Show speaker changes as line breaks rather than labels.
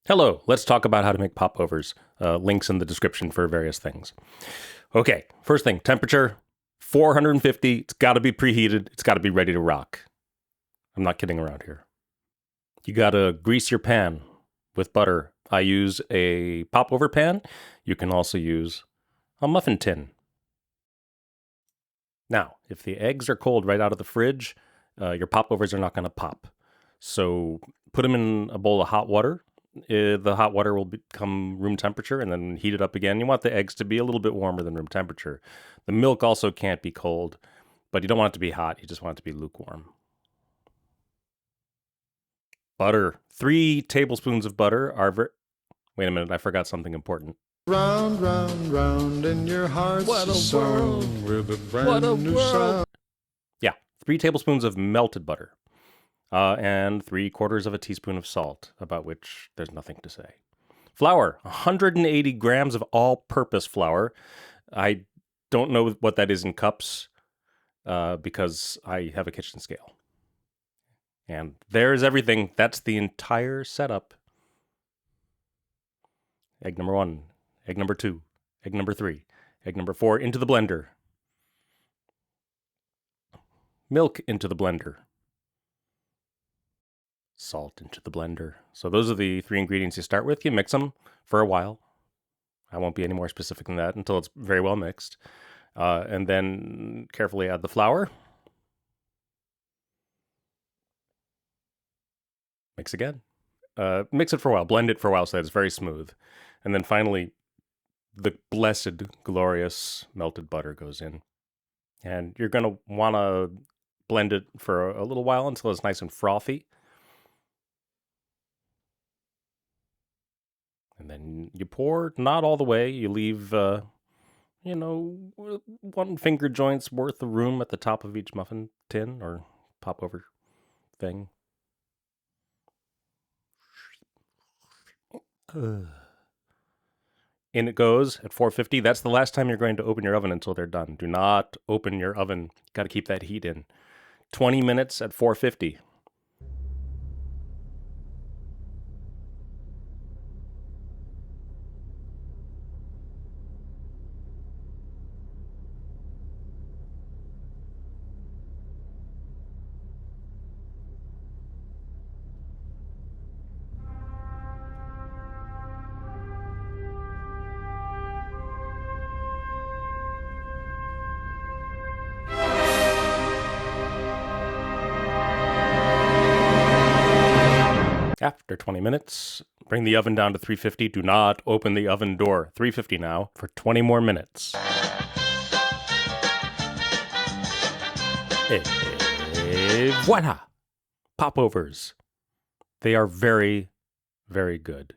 Hello, let's talk about how to make popovers. Links in the description for various things. Okay, first thing, temperature, 450. It's got to be preheated. It's got to be ready to rock. I'm not kidding around here. You got to grease your pan with butter. I use a popover pan. You can also use a muffin tin. Now, if the eggs are cold right out of the fridge, your popovers are not going to pop. So put them in a bowl of hot water. The hot water will become room temperature and then heat it up again. You want the eggs to be a little bit warmer than room temperature. The milk also can't be cold, but you don't want it to be hot. You just want it to be lukewarm. Butter. 3 tablespoons of butter are Wait a minute, I forgot something important.
Round, round, round in your heart's
What a
song
world.
with a brand new sound.
Yeah, 3 tablespoons of melted butter. And 3/4 of a teaspoon of salt, about which there's nothing to say. Flour, 180 grams of all-purpose flour. I don't know what that is in cups because I have a kitchen scale. And there's everything. That's the entire setup. Egg number 1, egg number 2, egg number 3, egg number 4 into the blender. Milk into the blender. Salt into the blender. So those are the 3 ingredients you start with. You mix them for a while. I won't be any more specific than that until it's very well mixed. And then carefully add the flour. Mix again. Mix it for a while. Blend it for a while so that it's very smooth. And then finally, the blessed, glorious melted butter goes in. And you're going to want to blend it for a little while until it's nice and frothy. And then you pour, not all the way. You leave, 1 finger joint's worth of room at the top of each muffin tin or popover thing. In it goes at 450. That's the last time you're going to open your oven until they're done. Do not open your oven. Got to keep that heat in. 20 minutes at 450. After 20 minutes, bring the oven down to 350. Do not open the oven door. 350 now for 20 more minutes. Et voila! Popovers. They are very, very good.